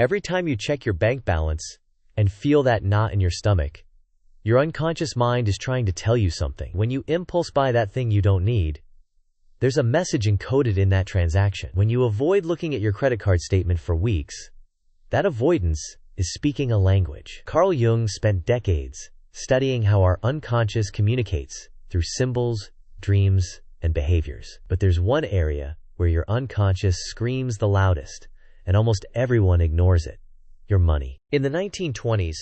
Every time you check your bank balance and feel that knot in your stomach, your unconscious mind is trying to tell you something. When you impulse buy that thing you don't need, there's a message encoded in that transaction. When you avoid looking at your credit card statement for weeks, that avoidance is speaking a language. Carl Jung spent decades studying how our unconscious communicates through symbols, dreams, and behaviors. But there's one area where your unconscious screams the loudest, and almost everyone ignores it: your money. In the 1920s,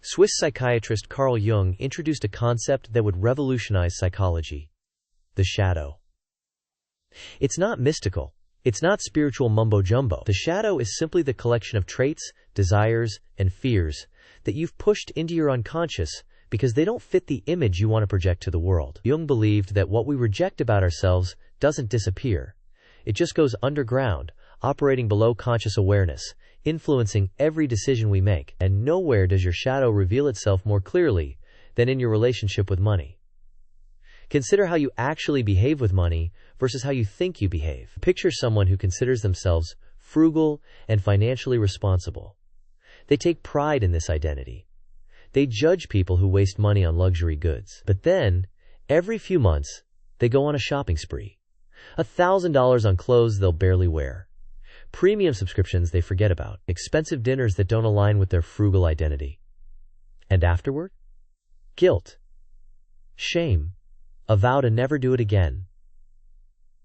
Swiss psychiatrist Carl Jung introduced a concept that would revolutionize psychology: the shadow. It's not mystical. It's not spiritual mumbo-jumbo. The shadow is simply the collection of traits, desires, and fears that you've pushed into your unconscious because they don't fit the image you want to project to the world. Jung believed that what we reject about ourselves doesn't disappear. It just goes underground, operating below conscious awareness, influencing every decision we make. And nowhere does your shadow reveal itself more clearly than in your relationship with money. Consider how you actually behave with money versus how you think you behave. Picture someone who considers themselves frugal and financially responsible. They take pride in this identity. They judge people who waste money on luxury goods. But then, every few months, they go on a shopping spree. $1,000 on clothes they'll barely wear. Premium subscriptions they forget about. Expensive dinners that don't align with their frugal identity. And afterward? Guilt. Shame. A vow to never do it again.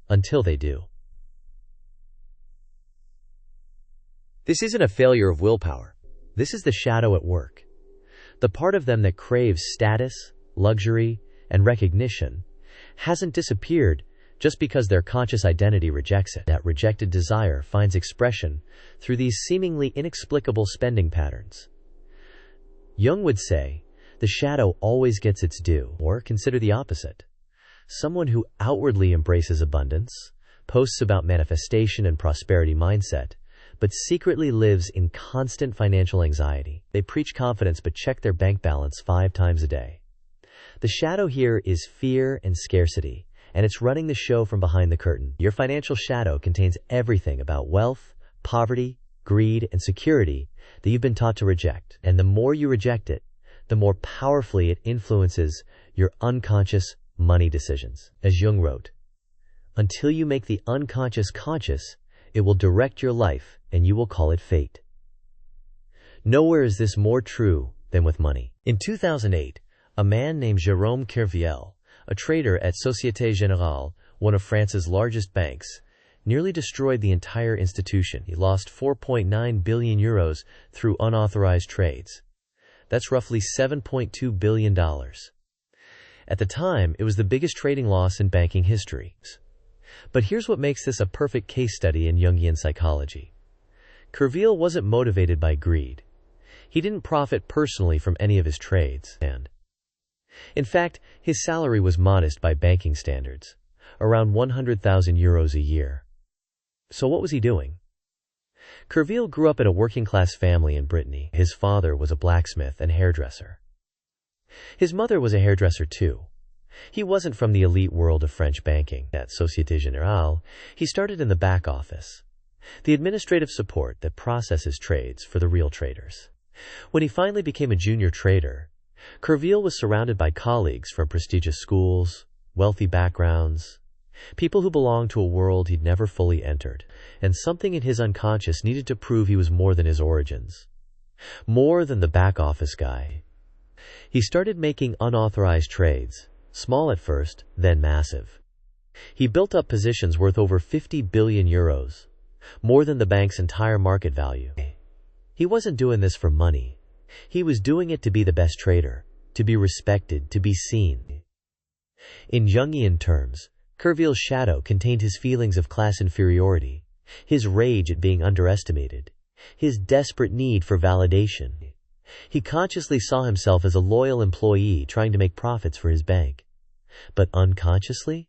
Until they do. This isn't a failure of willpower. This is the shadow at work. The part of them that craves status, luxury, and recognition hasn't disappeared just because their conscious identity rejects it. That rejected desire finds expression through these seemingly inexplicable spending patterns. Jung would say, the shadow always gets its due. Or consider the opposite. Someone who outwardly embraces abundance, posts about manifestation and prosperity mindset, but secretly lives in constant financial anxiety. They preach confidence but check their bank balance 5 times a day. The shadow here is fear and scarcity, and it's running the show from behind the curtain. Your financial shadow contains everything about wealth, poverty, greed, and security that you've been taught to reject. And the more you reject it, the more powerfully it influences your unconscious money decisions. As Jung wrote, until you make the unconscious conscious, it will direct your life and you will call it fate. Nowhere is this more true than with money. In 2008, a man named Jérôme Kerviel, a trader at Société Générale, one of France's largest banks, nearly destroyed the entire institution. He lost 4.9 billion euros through unauthorized trades. That's roughly $7.2 billion. At the time, it was the biggest trading loss in banking history. But here's what makes this a perfect case study in Jungian psychology. Kerviel wasn't motivated by greed. He didn't profit personally from any of his trades. In fact, his salary was modest by banking standards, around 100,000 euros a year. So what was he doing? Kerviel grew up in a working-class family in Brittany. His father was a blacksmith and hairdresser. His mother was a hairdresser too. He wasn't from the elite world of French banking. At Société Générale, he started in the back office, the administrative support that processes trades for the real traders. When he finally became a junior trader, Kerviel was surrounded by colleagues from prestigious schools, wealthy backgrounds, people who belonged to a world he'd never fully entered, and something in his unconscious needed to prove he was more than his origins, more than the back office guy. He started making unauthorized trades, small at first, then massive. He built up positions worth over 50 billion euros, more than the bank's entire market value. He wasn't doing this for money. He was doing it to be the best trader, to be respected, to be seen. In Jungian terms, Kerviel's shadow contained his feelings of class inferiority, his rage at being underestimated, his desperate need for validation. He consciously saw himself as a loyal employee trying to make profits for his bank. But unconsciously,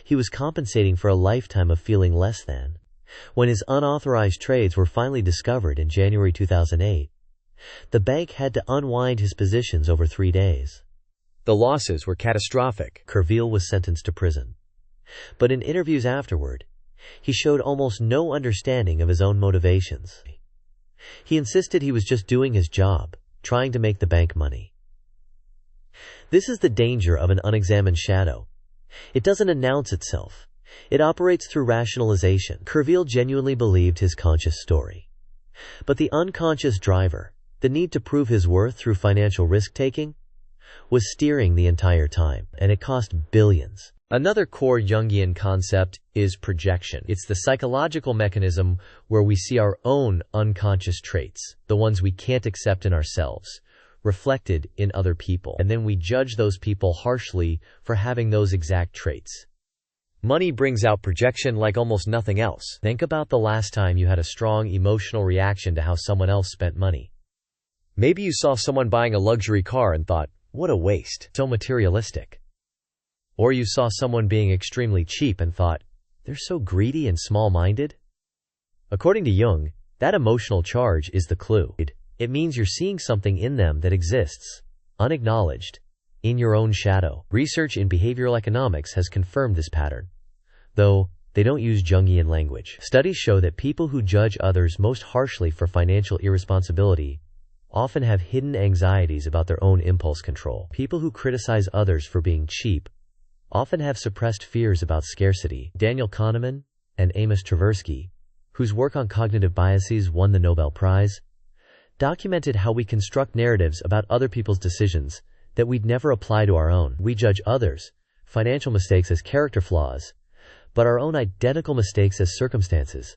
he was compensating for a lifetime of feeling less than. When his unauthorized trades were finally discovered in January 2008, the bank had to unwind his positions over 3 days. The losses were catastrophic. Kerviel was sentenced to prison. But in interviews afterward, he showed almost no understanding of his own motivations. He insisted he was just doing his job, trying to make the bank money. This is the danger of an unexamined shadow. It doesn't announce itself. It operates through rationalization. Kerviel genuinely believed his conscious story. But the unconscious driver, the need to prove his worth through financial risk-taking, was steering the entire time, and it cost billions. Another core Jungian concept is projection. It's the psychological mechanism where we see our own unconscious traits, the ones we can't accept in ourselves, reflected in other people, and then we judge those people harshly for having those exact traits. Money brings out projection like almost nothing else. Think about the last time you had a strong emotional reaction to how someone else spent money. Maybe you saw someone buying a luxury car and thought, "What a waste, so materialistic." Or you saw someone being extremely cheap and thought, "They're so greedy and small-minded." According to Jung, that emotional charge is the clue. It means you're seeing something in them that exists, unacknowledged, in your own shadow. Research in behavioral economics has confirmed this pattern, though they don't use Jungian language. Studies show that people who judge others most harshly for financial irresponsibility often have hidden anxieties about their own impulse control. People who criticize others for being cheap often have suppressed fears about scarcity. Daniel Kahneman and Amos Tversky, whose work on cognitive biases won the Nobel Prize, documented how we construct narratives about other people's decisions that we'd never apply to our own. We judge others' financial mistakes as character flaws, but our own identical mistakes as circumstances.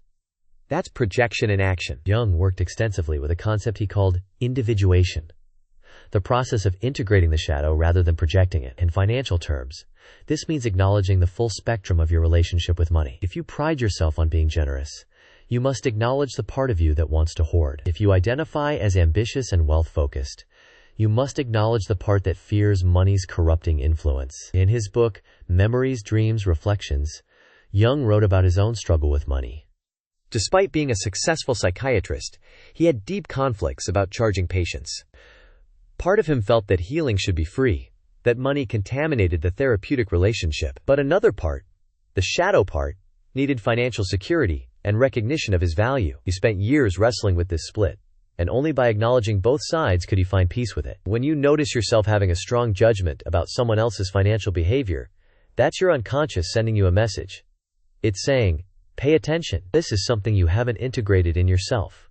That's projection in action. Jung worked extensively with a concept he called individuation, the process of integrating the shadow rather than projecting it. In financial terms, this means acknowledging the full spectrum of your relationship with money. If you pride yourself on being generous, you must acknowledge the part of you that wants to hoard. If you identify as ambitious and wealth-focused, you must acknowledge the part that fears money's corrupting influence. In his book, Memories, Dreams, Reflections, Jung wrote about his own struggle with money. Despite being a successful psychiatrist, he had deep conflicts about charging patients. Part of him felt that healing should be free, that money contaminated the therapeutic relationship. But another part, the shadow part, needed financial security and recognition of his value. He spent years wrestling with this split, and only by acknowledging both sides could he find peace with it. When you notice yourself having a strong judgment about someone else's financial behavior, that's your unconscious sending you a message. It's saying, pay attention. This is something you haven't integrated in yourself.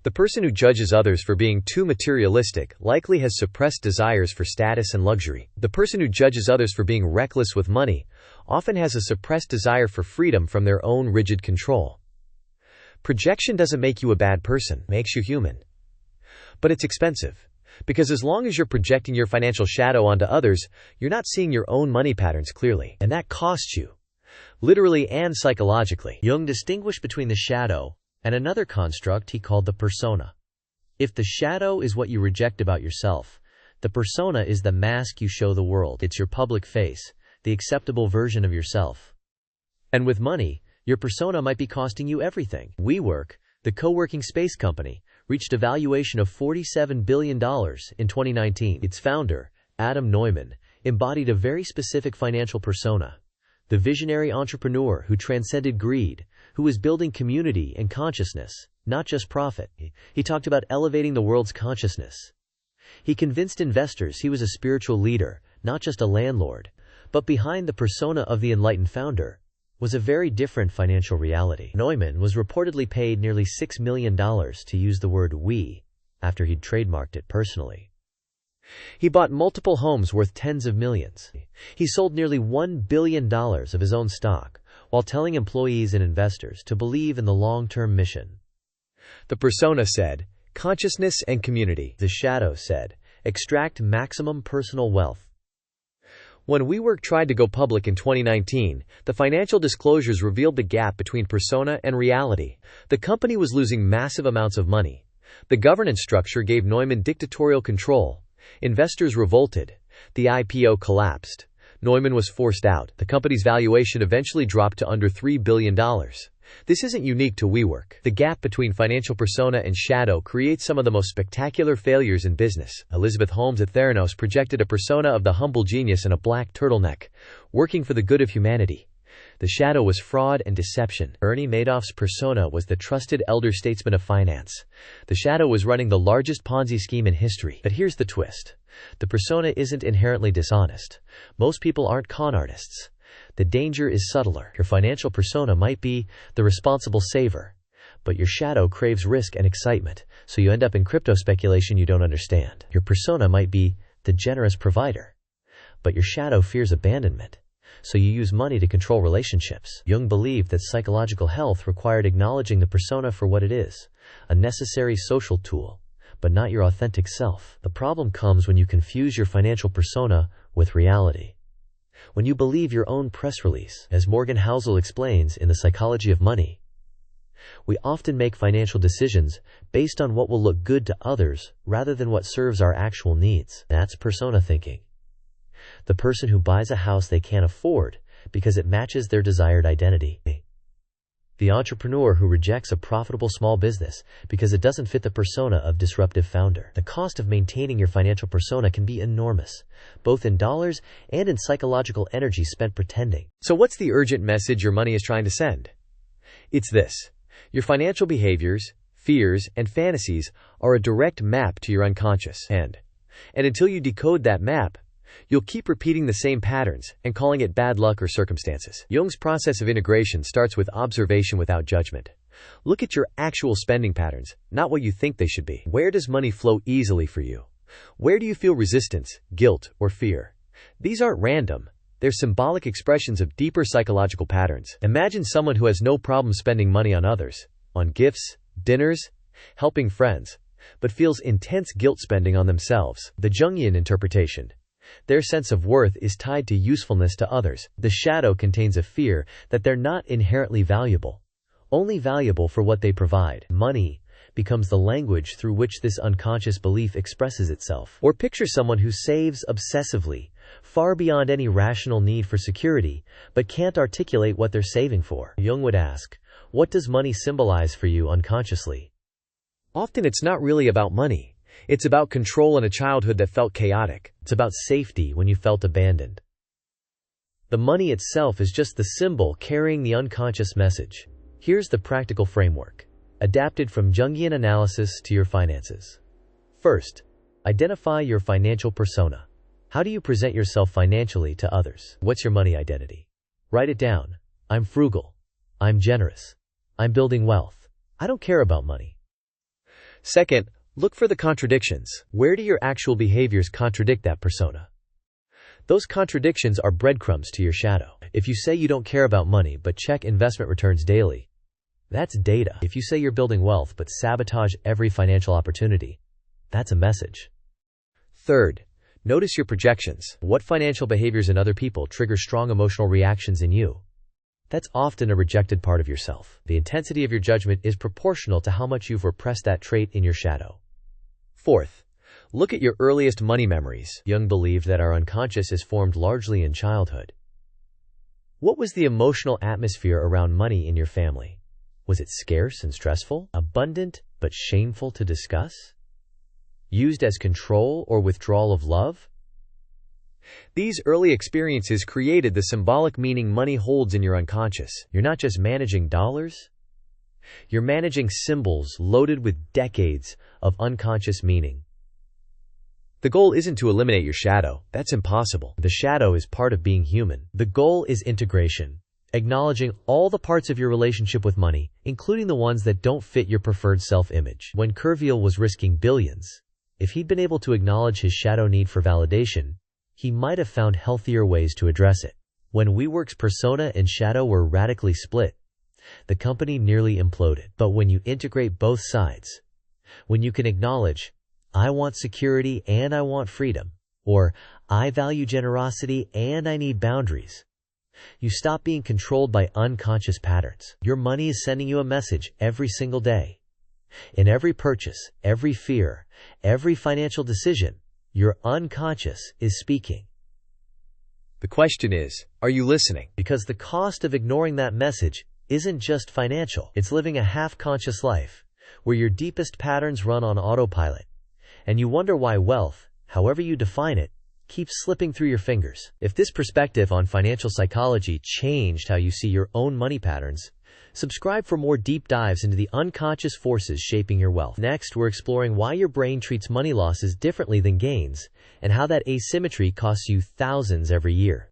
The person who judges others for being too materialistic likely has suppressed desires for status and luxury. The person who judges others for being reckless with money often has a suppressed desire for freedom from their own rigid control. Projection doesn't make you a bad person, it makes you human. But it's expensive, because as long as you're projecting your financial shadow onto others, you're not seeing your own money patterns clearly, and that costs you, literally and psychologically. Jung distinguished between the shadow and another construct he called the persona. If the shadow is what you reject about yourself, the persona is the mask you show the world. It's your public face, the acceptable version of yourself. And with money, your persona might be costing you everything. WeWork, the co-working space company, reached a valuation of $47 billion in 2019. Its founder, Adam Neumann, embodied a very specific financial persona, the visionary entrepreneur who transcended greed, who was building community and consciousness, not just profit. He talked about elevating the world's consciousness. He convinced investors he was a spiritual leader, not just a landlord. But behind the persona of the enlightened founder was a very different financial reality. Neumann was reportedly paid nearly $6 million to use the word "we" after he'd trademarked it personally. He bought multiple homes worth tens of millions. He sold nearly $1 billion of his own stock, while telling employees and investors to believe in the long-term mission. The persona said, consciousness and community. The shadow said, extract maximum personal wealth. When WeWork tried to go public in 2019, the financial disclosures revealed the gap between persona and reality. The company was losing massive amounts of money. The governance structure gave Neumann dictatorial control. Investors revolted. The IPO collapsed. Neumann was forced out. The company's valuation eventually dropped to under $3 billion. This isn't unique to WeWork. The gap between financial persona and shadow creates some of the most spectacular failures in business. Elizabeth Holmes at Theranos projected a persona of the humble genius in a black turtleneck, working for the good of humanity. The shadow was fraud and deception. Bernie Madoff's persona was the trusted elder statesman of finance. The shadow was running the largest Ponzi scheme in history. But here's the twist. The persona isn't inherently dishonest. Most people aren't con artists. The danger is subtler. Your financial persona might be the responsible saver, but your shadow craves risk and excitement, so you end up in crypto speculation you don't understand. Your persona might be the generous provider, but your shadow fears abandonment, so you use money to control relationships. Jung believed that psychological health required acknowledging the persona for what it is, a necessary social tool, but not your authentic self. The problem comes when you confuse your financial persona with reality. When you believe your own press release. As Morgan Housel explains in The Psychology of Money, we often make financial decisions based on what will look good to others rather than what serves our actual needs. That's persona thinking. The person who buys a house they can't afford because it matches their desired identity. The entrepreneur who rejects a profitable small business because it doesn't fit the persona of disruptive founder. The cost of maintaining your financial persona can be enormous, both in dollars and in psychological energy spent pretending. So what's the urgent message your money is trying to send? It's this. Your financial behaviors, fears, and fantasies are a direct map to your unconscious. And until you decode that map, you'll keep repeating the same patterns and calling it bad luck or circumstances. Jung's process of integration starts with observation without judgment. Look at your actual spending patterns, not what you think they should be. Where does money flow easily for you? Where do you feel resistance, guilt, or fear? These aren't random. They're symbolic expressions of deeper psychological patterns. Imagine someone who has no problem spending money on others, on gifts, dinners, helping friends, but feels intense guilt spending on themselves. The Jungian interpretation. Their sense of worth is tied to usefulness to others. The shadow contains a fear that they're not inherently valuable, only valuable for what they provide. Money becomes the language through which this unconscious belief expresses itself. Or picture someone who saves obsessively, far beyond any rational need for security, but can't articulate what they're saving for. Jung would ask, what does money symbolize for you unconsciously? Often it's not really about money. It's about control in a childhood that felt chaotic. It's about safety when you felt abandoned. The money itself is just the symbol carrying the unconscious message. Here's the practical framework, adapted from Jungian analysis to your finances. First, identify your financial persona. How do you present yourself financially to others? What's your money identity? Write it down. I'm frugal. I'm generous. I'm building wealth. I don't care about money. Second, look for the contradictions. Where do your actual behaviors contradict that persona? Those contradictions are breadcrumbs to your shadow. If you say you don't care about money but check investment returns daily, that's data. If you say you're building wealth but sabotage every financial opportunity, that's a message. Third, notice your projections. What financial behaviors in other people trigger strong emotional reactions in you? That's often a rejected part of yourself. The intensity of your judgment is proportional to how much you've repressed that trait in your shadow. Fourth, look at your earliest money memories. Jung believed that our unconscious is formed largely in childhood. What was the emotional atmosphere around money in your family? Was it scarce and stressful? Abundant but shameful to discuss? Used as control or withdrawal of love? These early experiences created the symbolic meaning money holds in your unconscious. You're not just managing dollars. You're managing symbols loaded with decades of unconscious meaning. The goal isn't to eliminate your shadow. That's impossible. The shadow is part of being human. The goal is integration, acknowledging all the parts of your relationship with money, including the ones that don't fit your preferred self-image. When Kerviel was risking billions, if he'd been able to acknowledge his shadow need for validation, he might have found healthier ways to address it. When WeWork's persona and shadow were radically split, the company nearly imploded. But when you integrate both sides, when you can acknowledge, I want security and I want freedom, or I value generosity and I need boundaries, you stop being controlled by unconscious patterns. Your money is sending you a message every single day. In every purchase, every fear, every financial decision, your unconscious is speaking. The question is, are you listening? Because the cost of ignoring that message isn't just financial. It's living a half-conscious life, where your deepest patterns run on autopilot, and you wonder why wealth, however you define it, keeps slipping through your fingers. If this perspective on financial psychology changed how you see your own money patterns, subscribe for more deep dives into the unconscious forces shaping your wealth. Next, we're exploring why your brain treats money losses differently than gains, and how that asymmetry costs you thousands every year.